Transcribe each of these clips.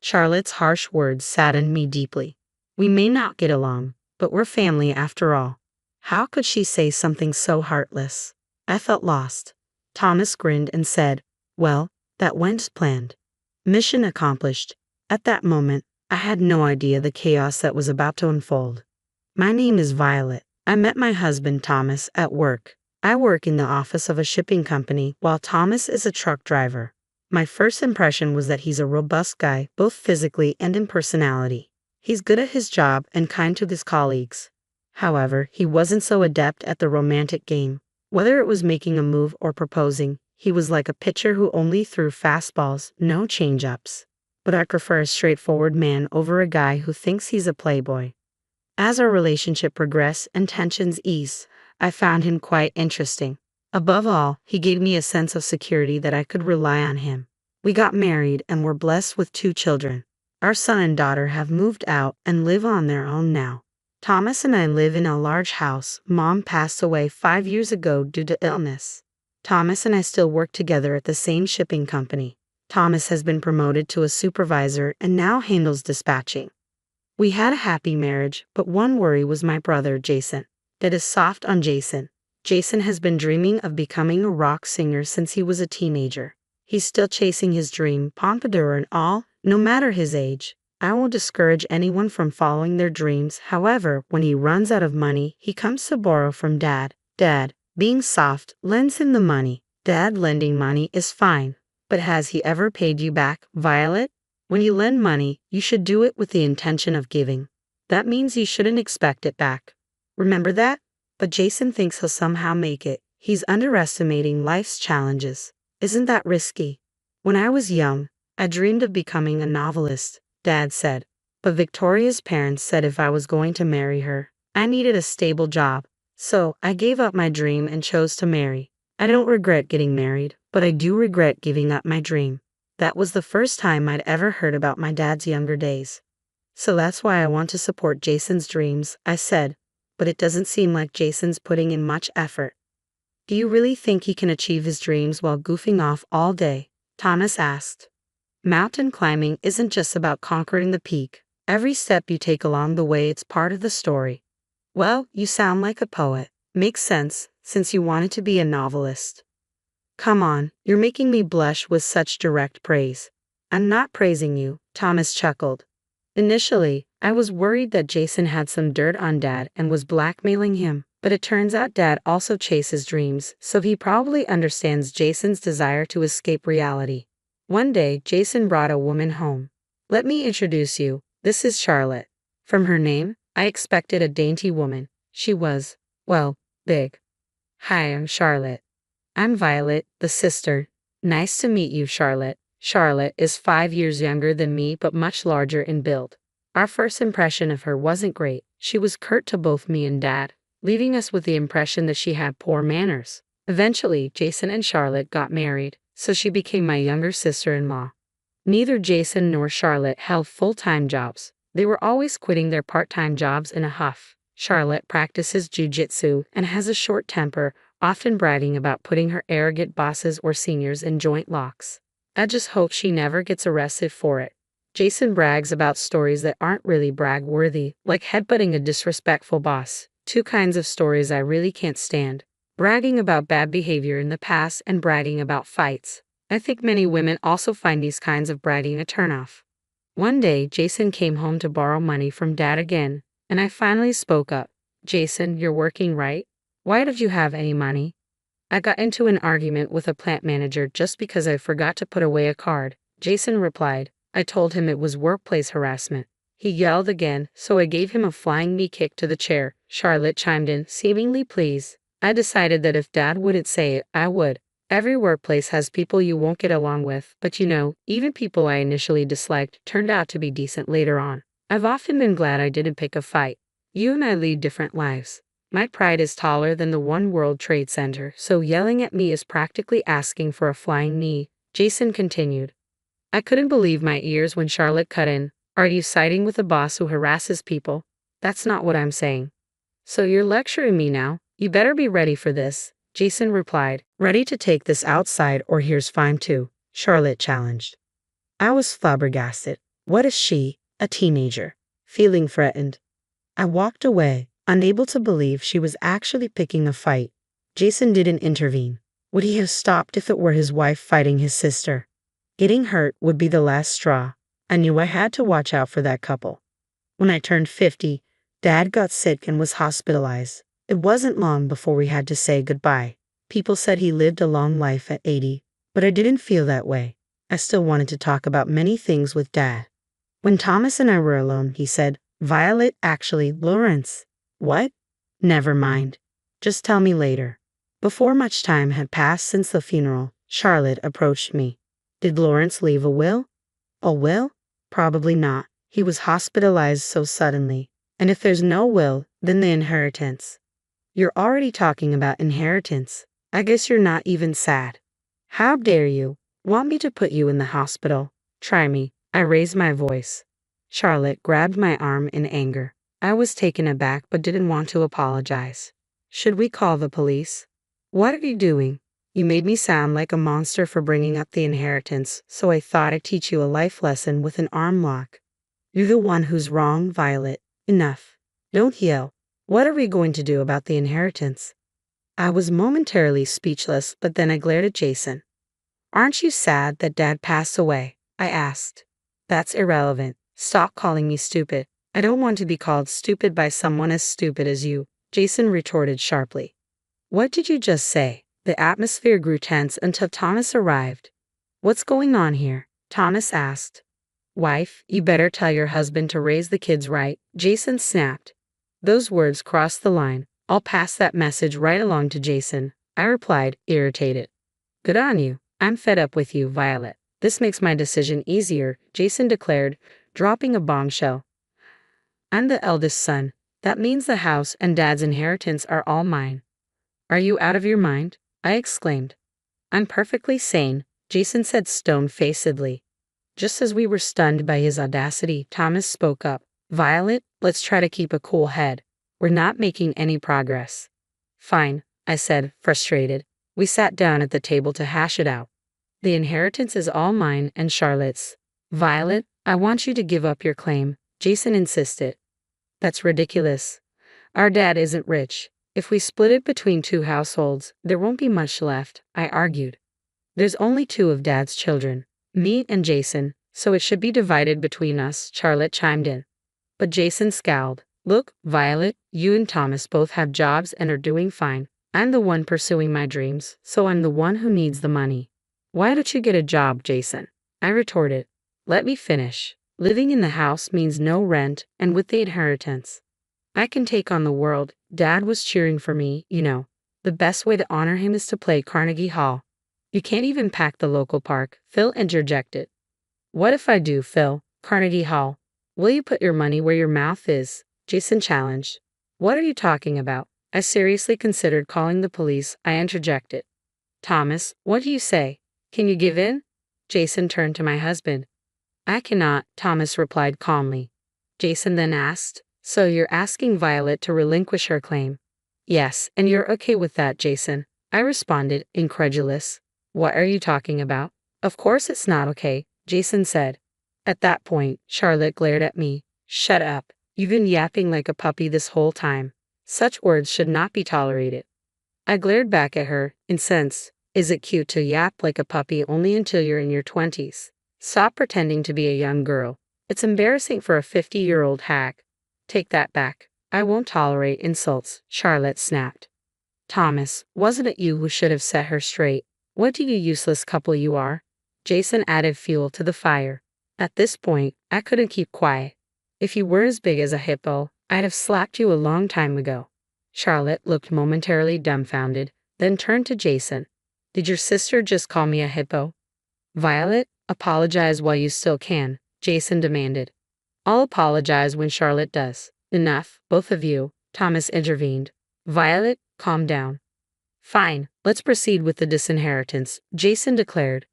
Charlotte's harsh words saddened me deeply. We may not get along, but we're family after all. How could she say something so heartless? I felt lost. Thomas grinned and said, "Well, that went as planned. Mission accomplished." At that moment, I had no idea the chaos that was about to unfold. My name is Violet. I met my husband Thomas at work. I work in the office of a shipping company while Thomas is a truck driver. My first impression was that he's a robust guy, both physically and in personality. He's good at his job and kind to his colleagues. However, he wasn't so adept at the romantic game. Whether it was making a move or proposing, he was like a pitcher who only threw fastballs, no change-ups. But I prefer a straightforward man over a guy who thinks he's a playboy. As our relationship progressed and tensions eased, I found him quite interesting. Above all, he gave me a sense of security that I could rely on him. We got married and were blessed with 2 children. Our son and daughter have moved out and live on their own now. Thomas and I live in a large house. Mom passed away 5 years ago due to illness. Thomas and I still work together at the same shipping company. Thomas has been promoted to a supervisor and now handles dispatching. We had a happy marriage, but one worry was my brother Jason. That is soft on Jason. Jason has been dreaming of becoming a rock singer since he was a teenager. He's still chasing his dream, pompadour and all, no matter his age. I won't discourage anyone from following their dreams. However, when he runs out of money, he comes to borrow from Dad. Dad, being soft, lends him the money. Dad lending money is fine. But has he ever paid you back, Violet? When you lend money, you should do it with the intention of giving. That means you shouldn't expect it back. Remember that? But Jason thinks he'll somehow make it. He's underestimating life's challenges. Isn't that risky? When I was young, I dreamed of becoming a novelist, Dad said. But Victoria's parents said if I was going to marry her, I needed a stable job. So I gave up my dream and chose to marry. I don't regret getting married, but I do regret giving up my dream. That was the first time I'd ever heard about my dad's younger days. So that's why I want to support Jason's dreams, I said. But it doesn't seem like Jason's putting in much effort. Do you really think he can achieve his dreams while goofing off all day? Thomas asked. Mountain climbing isn't just about conquering the peak. Every step you take along the way, it's part of the story. Well, you sound like a poet. Makes sense, since you wanted to be a novelist. Come on, you're making me blush with such direct praise. I'm not praising you, Thomas chuckled. Initially, I was worried that Jason had some dirt on Dad and was blackmailing him, but it turns out Dad also chases dreams, so he probably understands Jason's desire to escape reality. One day, Jason brought a woman home. Let me introduce you, this is Charlotte. From her name, I expected a dainty woman. She was, well, big. Hi, I'm Charlotte. I'm Violet, the sister. Nice to meet you, Charlotte. Charlotte is 5 years younger than me but much larger in build. Our first impression of her wasn't great. She was curt to both me and Dad, leaving us with the impression that she had poor manners. Eventually, Jason and Charlotte got married, so she became my younger sister-in-law. Neither Jason nor Charlotte held full-time jobs. They were always quitting their part-time jobs in a huff. Charlotte practices jujitsu and has a short temper, often bragging about putting her arrogant bosses or seniors in joint locks. I just hope she never gets arrested for it. Jason brags about stories that aren't really brag-worthy, like headbutting a disrespectful boss. 2 kinds of stories I really can't stand. Bragging about bad behavior in the past and bragging about fights. I think many women also find these kinds of bragging a turnoff. One day, Jason came home to borrow money from Dad again, and I finally spoke up. Jason, you're working, right? Why don't you have any money? I got into an argument with a plant manager just because I forgot to put away a card. Jason replied. I told him it was workplace harassment. He yelled again, so I gave him a flying knee kick to the chair. Charlotte chimed in, seemingly pleased. I decided that if Dad wouldn't say it, I would. Every workplace has people you won't get along with, but even people I initially disliked turned out to be decent later on. I've often been glad I didn't pick a fight. You and I lead different lives. My pride is taller than the One World Trade Center, so yelling at me is practically asking for a flying knee. Jason continued. I couldn't believe my ears when Charlotte cut in. Are you siding with a boss who harasses people? That's not what I'm saying. So you're lecturing me now? You better be ready for this, Jason replied. Ready to take this outside or here's fine too, Charlotte challenged. I was flabbergasted. What is she, a teenager, feeling threatened? I walked away, unable to believe she was actually picking a fight. Jason didn't intervene. Would he have stopped if it were his wife fighting his sister? Getting hurt would be the last straw. I knew I had to watch out for that couple. When I turned 50, Dad got sick and was hospitalized. It wasn't long before we had to say goodbye. People said he lived a long life at 80, but I didn't feel that way. I still wanted to talk about many things with Dad. When Thomas and I were alone, he said, "Violet, actually, Lawrence." "What?" "Never mind. Just tell me later." Before much time had passed since the funeral, Charlotte approached me. "Did Lawrence leave a will?" "A will? Probably not. He was hospitalized so suddenly. And if there's no will, then the inheritance." "You're already talking about inheritance. I guess you're not even sad." "How dare you? Want me to put you in the hospital? Try me." I raised my voice. Charlotte grabbed my arm in anger. I was taken aback but didn't want to apologize. "Should we call the police?" "What are you doing? You made me sound like a monster for bringing up the inheritance, so I thought I'd teach you a life lesson with an arm lock." "You're the one who's wrong, Violet. Enough. Don't yell. What are we going to do about the inheritance?" I was momentarily speechless, but then I glared at Jason. "Aren't you sad that Dad passed away?" I asked. "That's irrelevant. Stop calling me stupid." "I don't want to be called stupid by someone as stupid as you," Jason retorted sharply. "What did you just say?" The atmosphere grew tense until Thomas arrived. "What's going on here?" Thomas asked. "Wife, you better tell your husband to raise the kids right," Jason snapped. Those words crossed the line. "I'll pass that message right along to Jason," I replied, irritated. "Good on you. I'm fed up with you, Violet. This makes my decision easier," Jason declared, dropping a bombshell. "I'm the eldest son. That means the house and Dad's inheritance are all mine." "Are you out of your mind?" I exclaimed. "I'm perfectly sane," Jason said stone-facedly. Just as we were stunned by his audacity, Thomas spoke up. "Violet, let's try to keep a cool head. We're not making any progress." "Fine," I said, frustrated. We sat down at the table to hash it out. "The inheritance is all mine and Charlotte's." "Violet, I want you to give up your claim," Jason insisted. "That's ridiculous. Our dad isn't rich. If we split it between two households, there won't be much left," I argued. "There's only two of Dad's children, me and Jason, so it should be divided between us," Charlotte chimed in. But Jason scowled. "Look, Violet, you and Thomas both have jobs and are doing fine. I'm the one pursuing my dreams, so I'm the one who needs the money." "Why don't you get a job, Jason?" I retorted. "Let me finish. Living in the house means no rent, and with the inheritance, I can take on the world. Dad was cheering for me, you know. The best way to honor him is to play Carnegie Hall." "You can't even pack the local park," Phil interjected. "What if I do, Phil? Carnegie Hall. Will you put your money where your mouth is?" Jason challenged. "What are you talking about?" I seriously considered calling the police. I interjected. "Thomas, what do you say? Can you give in?" Jason turned to my husband. "I cannot," Thomas replied calmly. Jason then asked, "So you're asking Violet to relinquish her claim?" "Yes, and you're okay with that, Jason?" I responded, incredulous. "What are you talking about?" "Of course it's not okay," Jason said. At that point, Charlotte glared at me. "Shut up. You've been yapping like a puppy this whole time. Such words should not be tolerated." I glared back at her, incensed. "Is it cute to yap like a puppy only until you're in your 20s? Stop pretending to be a young girl. It's embarrassing for a 50-year-old hack." "Take that back. I won't tolerate insults," Charlotte snapped. "Thomas, wasn't it you who should have set her straight? What do you useless couple you are?" Jason added fuel to the fire. At this point, I couldn't keep quiet. "If you were as big as a hippo, I'd have slapped you a long time ago." Charlotte looked momentarily dumbfounded, then turned to Jason. "Did your sister just call me a hippo?" "Violet, apologize while you still can," Jason demanded. "I'll apologize when Charlotte does." "Enough, both of you," Thomas intervened. "Violet, calm down." "Fine, let's proceed with the disinheritance," Jason declared.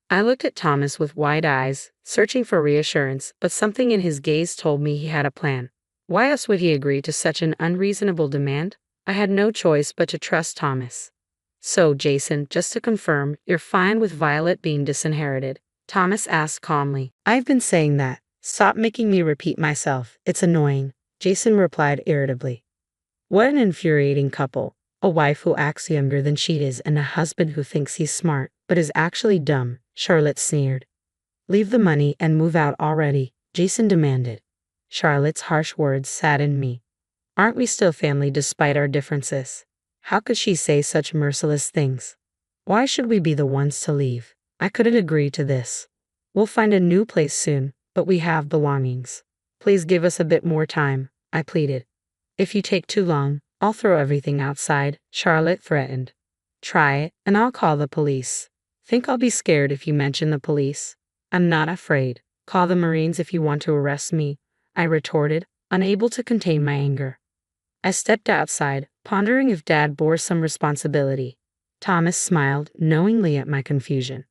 I looked at Thomas with wide eyes, searching for reassurance, but something in his gaze told me he had a plan. Why else would he agree to such an unreasonable demand? I had no choice but to trust Thomas. "So, Jason, just to confirm, you're fine with Violet being disinherited?" Thomas asked calmly. "I've been saying that. Stop making me repeat myself. It's annoying, Jason replied irritably. What an infuriating couple. A wife who acts younger than she is and a husband who thinks he's smart, but is actually dumb, Charlotte sneered. Leave the money and move out already, Jason demanded. Charlotte's harsh words saddened me. Aren't we still family despite our differences? How could she say such merciless things? Why should we be the ones to leave? I couldn't agree to this. We'll find a new place soon, but we have belongings. Please give us a bit more time, I pleaded. If you take too long, I'll throw everything outside, Charlotte threatened. Try it, and I'll call the police. Think I'll be scared if you mention the police? I'm not afraid. Call the Marines if you want to arrest me, I retorted, unable to contain my anger. I stepped outside, pondering if Dad bore some responsibility. Thomas smiled knowingly at my confusion.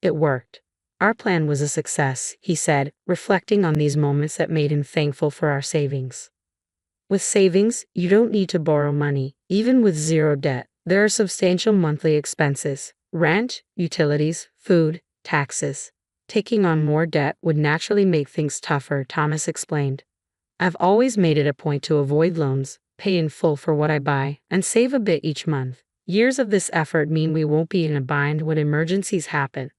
It worked. Our plan was a success, he said, reflecting on these moments that made him thankful for our savings. With savings, you don't need to borrow money. Even with zero debt, there are substantial monthly expenses: rent, utilities, food, taxes. Taking on more debt would naturally make things tougher, Thomas explained. I've always made it a point to avoid loans, pay in full for what I buy, and save a bit each month. Years of this effort mean we won't be in a bind when emergencies happen.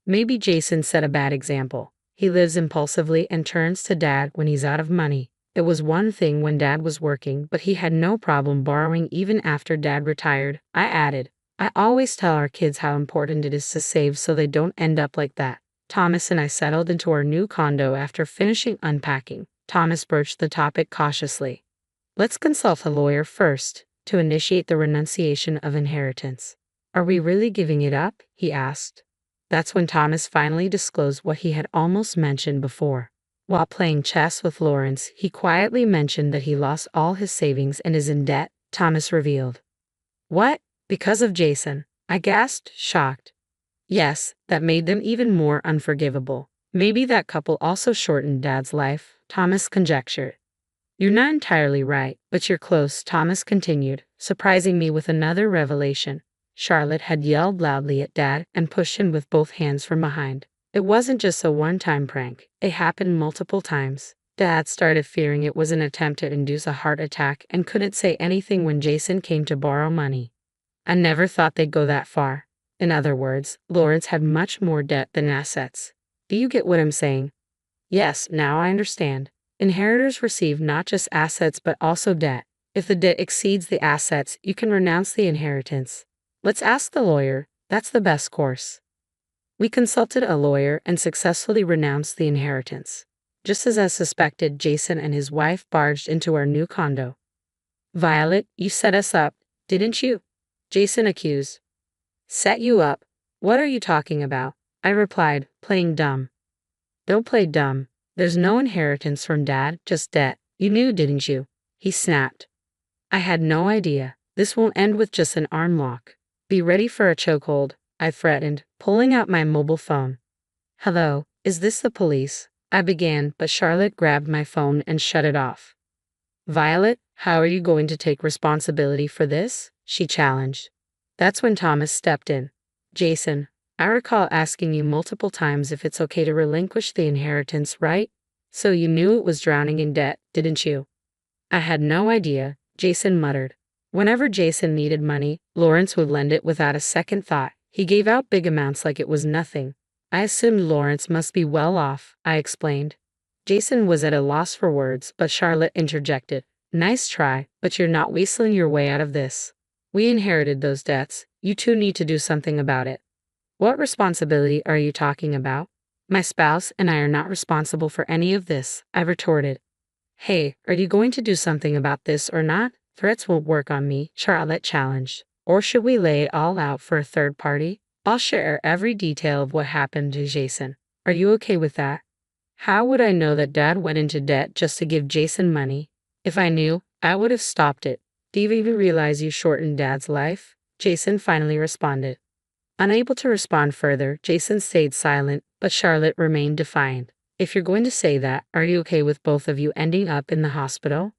Maybe Jason set a bad example. He lives impulsively and turns to Dad when he's out of money. It was one thing when Dad was working, but he had no problem borrowing even after Dad retired, I added. I always tell our kids how important it is to save so they don't end up like that. Thomas and I settled into our new condo after finishing unpacking. Thomas broached the topic cautiously. Let's consult a lawyer first, to initiate the renunciation of inheritance. Are we really giving it up? He asked. That's when Thomas finally disclosed what he had almost mentioned before. While playing chess with Lawrence, he quietly mentioned that he lost all his savings and is in debt, Thomas revealed. What? Because of Jason? I gasped, shocked. Yes, that made them even more unforgivable. Maybe that couple also shortened Dad's life, Thomas conjectured. You're not entirely right, but you're close, Thomas continued, surprising me with another revelation. Charlotte had yelled loudly at Dad and pushed him with both hands from behind. It wasn't just a one-time prank. It happened multiple times. Dad started fearing it was an attempt to induce a heart attack and couldn't say anything when Jason came to borrow money. I never thought they'd go that far. In other words, Lawrence had much more debt than assets. Do you get what I'm saying? Yes, now I understand. Inheritors receive not just assets but also debt. If the debt exceeds the assets, you can renounce the inheritance. Let's ask the lawyer. That's the best course. We consulted a lawyer and successfully renounced the inheritance. Just as I suspected, Jason and his wife barged into our new condo. Violet, you set us up, didn't you? Jason accused. Set you up? What are you talking about? I replied, playing dumb. Don't play dumb. There's no inheritance from Dad, just debt. You knew, didn't you? He snapped. I had no idea. This won't end with just an arm lock. Be ready for a chokehold, I threatened, pulling out my mobile phone. Hello, is this the police? I began, but Charlotte grabbed my phone and shut it off. Violet, how are you going to take responsibility for this? She challenged. That's when Thomas stepped in. Jason, I recall asking you multiple times if it's okay to relinquish the inheritance, right? So you knew it was drowning in debt, didn't you? I had no idea, Jason muttered. Whenever Jason needed money, Lawrence would lend it without a second thought. He gave out big amounts like it was nothing. I assumed Lawrence must be well off, I explained. Jason was at a loss for words, but Charlotte interjected. Nice try, but you're not weaseling your way out of this. We inherited those debts. You two need to do something about it. What responsibility are you talking about? My spouse and I are not responsible for any of this, I retorted. Hey, are you going to do something about this or not? Threats won't work on me, Charlotte challenged. Or should we lay it all out for a third party? I'll share every detail of what happened to Jason. Are you okay with that? How would I know that Dad went into debt just to give Jason money? If I knew, I would have stopped it. Do you even realize you shortened Dad's life? Jason finally responded. Unable to respond further, Jason stayed silent, but Charlotte remained defiant. If you're going to say that, are you okay with both of you ending up in the hospital?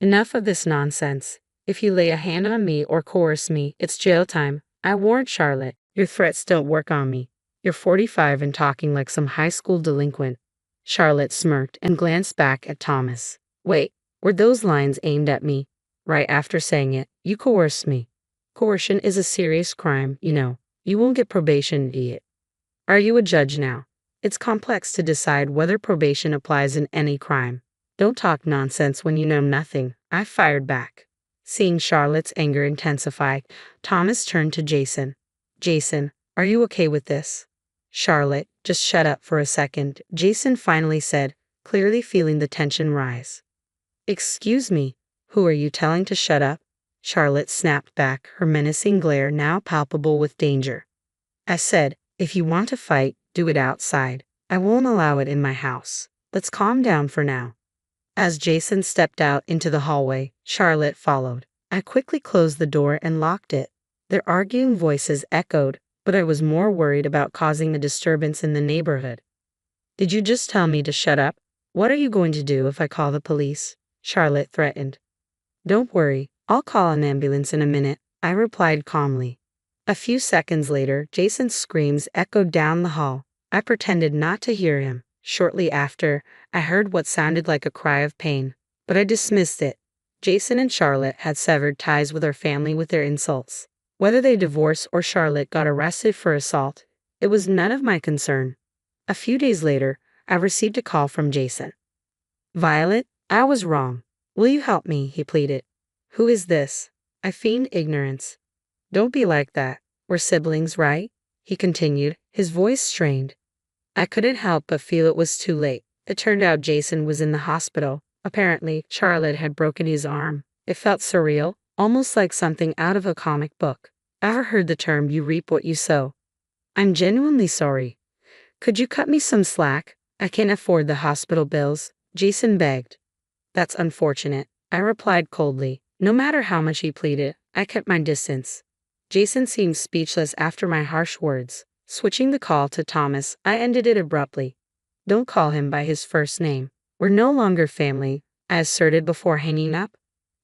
Enough of this nonsense. If you lay a hand on me or coerce me, it's jail time, I warned Charlotte. Your threats don't work on me. You're 45 and talking like some high school delinquent. Charlotte smirked and glanced back at Thomas. Wait, were those lines aimed at me? Right after saying it, you coerced me. Coercion is a serious crime, you know. You won't get probation, idiot. Are you a judge now? It's complex to decide whether probation applies in any crime. Don't talk nonsense when you know nothing, I fired back. Seeing Charlotte's anger intensify, Thomas turned to Jason. Jason, are you okay with this? Charlotte, just shut up for a second, Jason finally said, clearly feeling the tension rise. Excuse me, who are you telling to shut up? Charlotte snapped back, her menacing glare now palpable with danger. I said, if you want to fight, do it outside. I won't allow it in my house. Let's calm down for now. As Jason stepped out into the hallway, Charlotte followed. I quickly closed the door and locked it. Their arguing voices echoed, but I was more worried about causing a disturbance in the neighborhood. Did you just tell me to shut up? What are you going to do if I call the police? Charlotte threatened. Don't worry, I'll call an ambulance in a minute, I replied calmly. A few seconds later, Jason's screams echoed down the hall. I pretended not to hear him. Shortly after, I heard what sounded like a cry of pain, but I dismissed it. Jason and Charlotte had severed ties with our family with their insults. Whether they divorced or Charlotte got arrested for assault, it was none of my concern. A few days later, I received a call from Jason. Violet, I was wrong. Will you help me? He pleaded. Who is this? I feigned ignorance. Don't be like that. We're siblings, right? He continued, his voice strained. I couldn't help but feel it was too late. It turned out Jason was in the hospital. Apparently, Charlotte had broken his arm. It felt surreal, almost like something out of a comic book. Ever heard the term you reap what you sow? I'm genuinely sorry. Could you cut me some slack? I can't afford the hospital bills, Jason begged. That's unfortunate, I replied coldly. No matter how much he pleaded, I kept my distance. Jason seemed speechless after my harsh words. Switching the call to Thomas, I ended it abruptly. Don't call him by his first name. We're no longer family, I asserted before hanging up.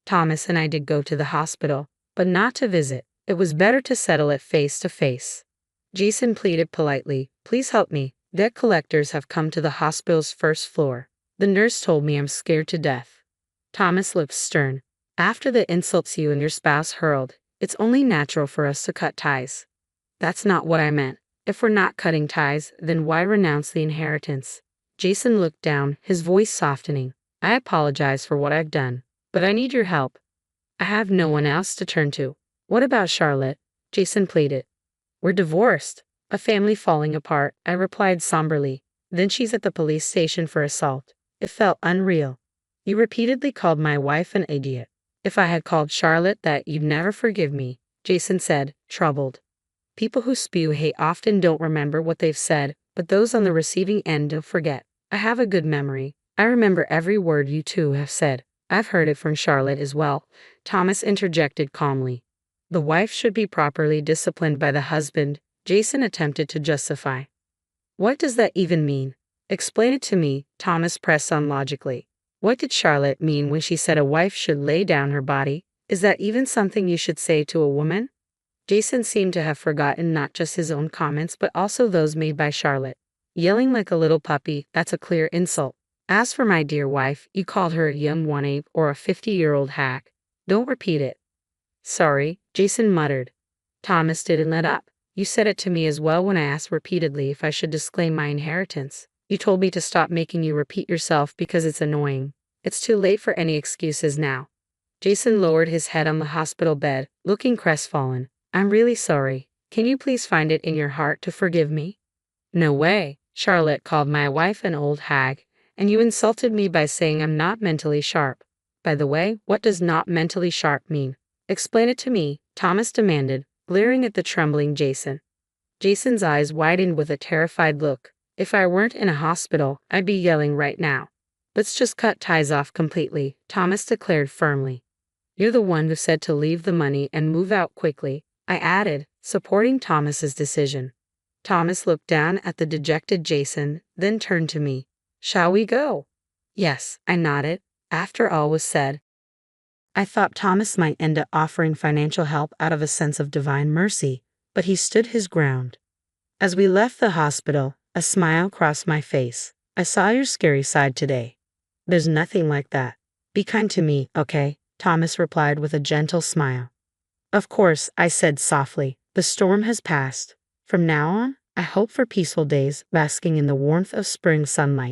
Thomas and I did go to the hospital, but not to visit. It was better to settle it face to face. Jason pleaded politely, please help me. Debt collectors have come to the hospital's first floor. The nurse told me I'm scared to death. Thomas looked stern. After the insults you and your spouse hurled, it's only natural for us to cut ties. That's not what I meant. If we're not cutting ties, then why renounce the inheritance? Jason looked down, his voice softening. I apologize for what I've done, but I need your help. I have no one else to turn to. What about Charlotte? Jason pleaded. We're divorced. A family falling apart, I replied somberly. Then she's at the police station for assault. It felt unreal. You repeatedly called my wife an idiot. If I had called Charlotte that, you'd never forgive me, Jason said, troubled. People who spew hate often don't remember what they've said, but those on the receiving end don't forget. I have a good memory. I remember every word you two have said. I've heard it from Charlotte as well, Thomas interjected calmly. The wife should be properly disciplined by the husband, Jason attempted to justify. What does that even mean? Explain it to me, Thomas pressed on logically. What did Charlotte mean when she said a wife should lay down her body? Is that even something you should say to a woman? Jason seemed to have forgotten not just his own comments but also those made by Charlotte. Yelling like a little puppy, that's a clear insult. As for my dear wife, you called her a young one-ape or a 50-year-old hack. Don't repeat it. Sorry, Jason muttered. Thomas didn't let up. You said it to me as well when I asked repeatedly if I should disclaim my inheritance. You told me to stop making you repeat yourself because it's annoying. It's too late for any excuses now. Jason lowered his head on the hospital bed, looking crestfallen. I'm really sorry. Can you please find it in your heart to forgive me? No way. Charlotte called my wife an old hag, and you insulted me by saying I'm not mentally sharp. By the way, what does not mentally sharp mean? Explain it to me, Thomas demanded, glaring at the trembling Jason. Jason's eyes widened with a terrified look. If I weren't in a hospital, I'd be yelling right now. Let's just cut ties off completely, Thomas declared firmly. You're the one who said to leave the money and move out quickly, I added, supporting Thomas's decision. Thomas looked down at the dejected Jason, then turned to me. Shall we go? Yes, I nodded. After all was said, I thought Thomas might end up offering financial help out of a sense of divine mercy, but he stood his ground. As we left the hospital, a smile crossed my face. I saw your scary side today. There's nothing like that. Be kind to me, okay? Thomas replied with a gentle smile. Of course, I said softly. The storm has passed. From now on, I hope for peaceful days basking in the warmth of spring sunlight.